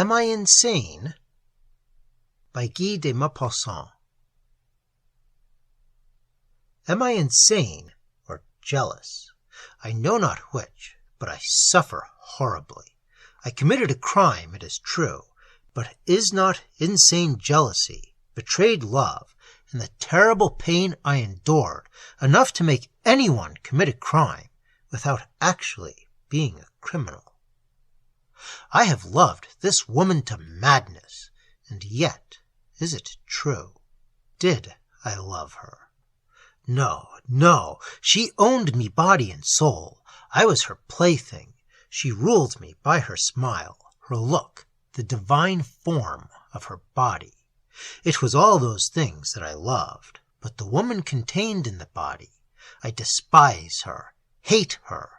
Am I Insane? By Guy de Maupassant. Am I insane or jealous? I know not which, but I suffer horribly. I committed a crime, it is true, but is not insane jealousy, betrayed love, and the terrible pain I endured enough to make anyone commit a crime without actually being a criminal? I have loved this woman to madness, and yet, is it true? Did I love her? No, no, she owned me body and soul. I was her plaything. She ruled me by her smile, her look, the divine form of her body. It was all those things that I loved, but the woman contained in the body. I despise her, hate her.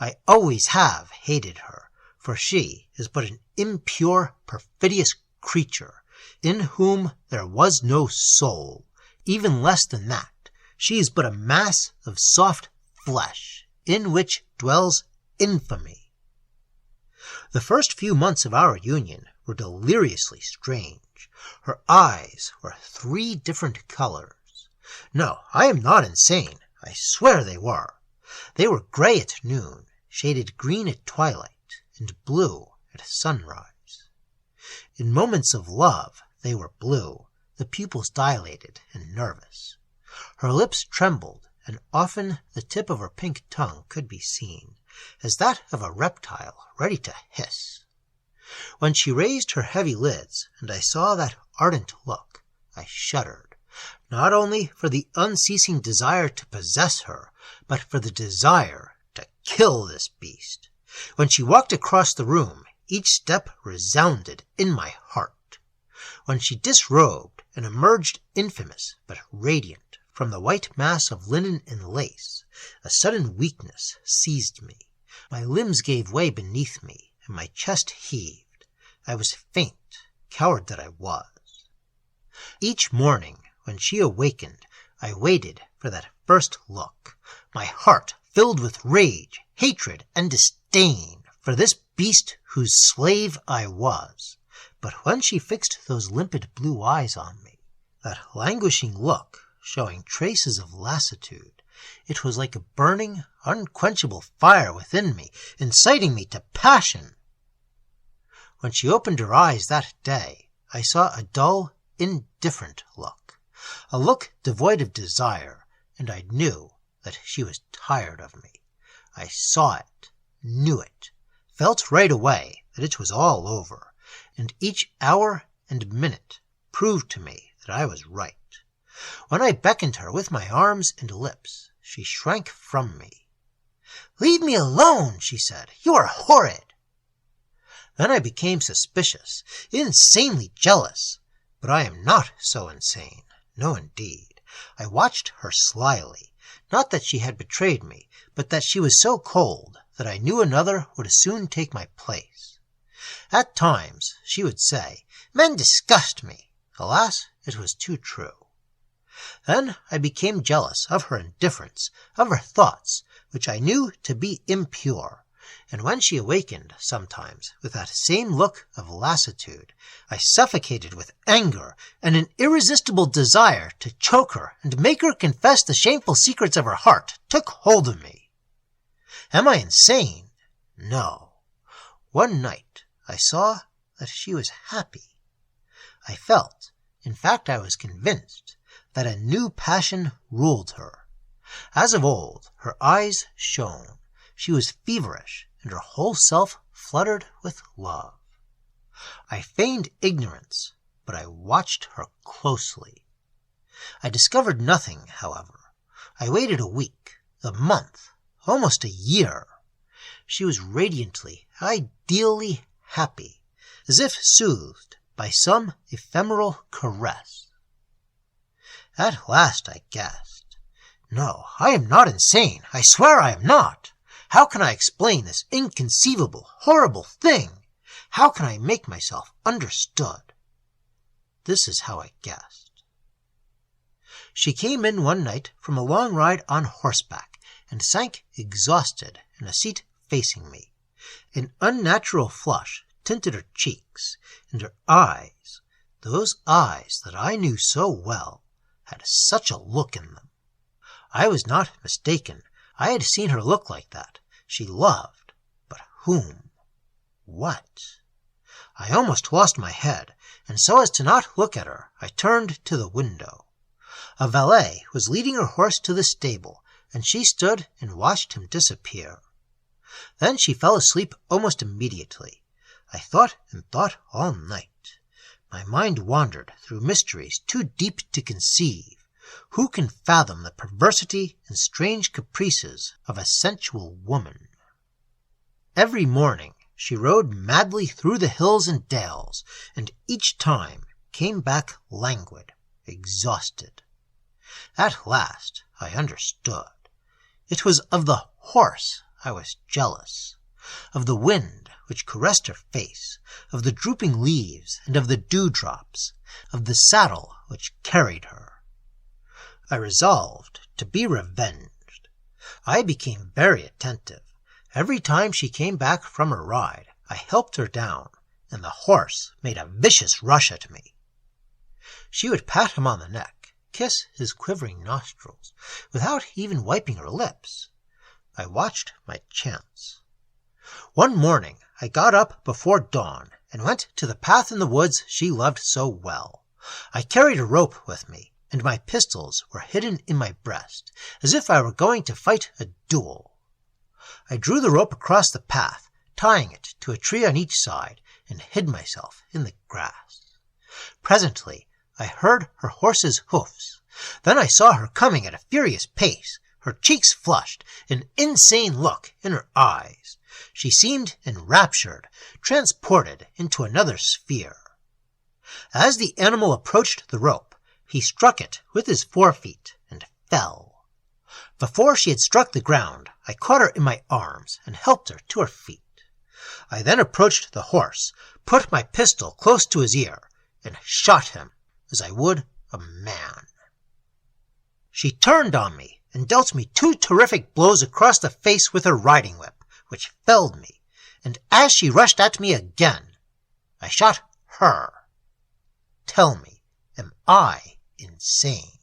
I always have hated her, for she is but an impure, perfidious creature, in whom there was no soul. Even less than that, she is but a mass of soft flesh, in which dwells infamy. The first few months of our union were deliriously strange. Her eyes were 3 different colors. No, I am not insane. I swear they were. They were gray at noon, shaded green at twilight, and blue at sunrise. In moments of love, they were blue, the pupils dilated and nervous. Her lips trembled, and often the tip of her pink tongue could be seen, as that of a reptile ready to hiss. When she raised her heavy lids, and I saw that ardent look, I shuddered, not only for the unceasing desire to possess her, but for the desire to kill this beast. When she walked across the room, each step resounded in my heart. When she disrobed and emerged infamous but radiant from the white mass of linen and lace, a sudden weakness seized me. My limbs gave way beneath me, and my chest heaved. I was faint, coward that I was. Each morning, when she awakened, I waited for that first look, my heart filled with rage, hatred, and disdain for this beast whose slave I was. But when she fixed those limpid blue eyes on me, that languishing look showing traces of lassitude, it was like a burning, unquenchable fire within me, inciting me to passion. When she opened her eyes that day, I saw a dull, indifferent look, a look devoid of desire, and I knew that she was tired of me. I saw it, knew it, felt right away that it was all over, and each hour and minute proved to me that I was right. When I beckoned her with my arms and lips, she shrank from me. "Leave me alone," she said. "You are horrid." Then I became suspicious, insanely jealous. But I am not so insane. No, indeed. I watched her slyly. Not that she had betrayed me, but that she was so cold that I knew another would soon take my place. At times she would say, "Men disgust me." Alas, it was too true. Then I became jealous of her indifference, of her thoughts, which I knew to be impure. And when she awakened, sometimes, with that same look of lassitude, I suffocated with anger and an irresistible desire to choke her and make her confess the shameful secrets of her heart took hold of me. Am I insane? No. One night I saw that she was happy. I felt, in fact I was convinced, that a new passion ruled her. As of old, her eyes shone. She was feverish, and her whole self fluttered with love. I feigned ignorance, but I watched her closely. I discovered nothing, however. I waited a week, a month, almost a year. She was radiantly, ideally happy, as if soothed by some ephemeral caress. At last I gasped, "No, I am not insane. I swear I am not. How can I explain this inconceivable, horrible thing? How can I make myself understood?" This is how I guessed. She came in one night from a long ride on horseback, and sank exhausted in a seat facing me. An unnatural flush tinted her cheeks, and her eyes, those eyes that I knew so well, had such a look in them. I was not mistaken. I had seen her look like that. She loved, but whom? What? I almost lost my head, and so as to not look at her, I turned to the window. A valet was leading her horse to the stable, and she stood and watched him disappear. Then she fell asleep almost immediately. I thought and thought all night. My mind wandered through mysteries too deep to conceive. Who can fathom the perversity and strange caprices of a sensual woman? Every morning she rode madly through the hills and dales, and each time came back languid, exhausted. At last I understood. It was of the horse I was jealous, of the wind which caressed her face, of the drooping leaves and of the dewdrops, of the saddle which carried her. I resolved to be revenged. I became very attentive. Every time she came back from her ride, I helped her down, and the horse made a vicious rush at me. She would pat him on the neck, kiss his quivering nostrils, without even wiping her lips. I watched my chance. One morning I got up before dawn and went to the path in the woods she loved so well. I carried a rope with me, and my pistols were hidden in my breast, as if I were going to fight a duel. I drew the rope across the path, tying it to a tree on each side, and hid myself in the grass. Presently I heard her horse's hoofs. Then I saw her coming at a furious pace, her cheeks flushed, an insane look in her eyes. She seemed enraptured, transported into another sphere. As the animal approached the rope, he struck it with his forefeet and fell. Before she had struck the ground, I caught her in my arms and helped her to her feet. I then approached the horse, put my pistol close to his ear, and shot him as I would a man. She turned on me and dealt me 2 terrific blows across the face with her riding whip, which felled me, and as she rushed at me again, I shot her. Tell me, am I insane?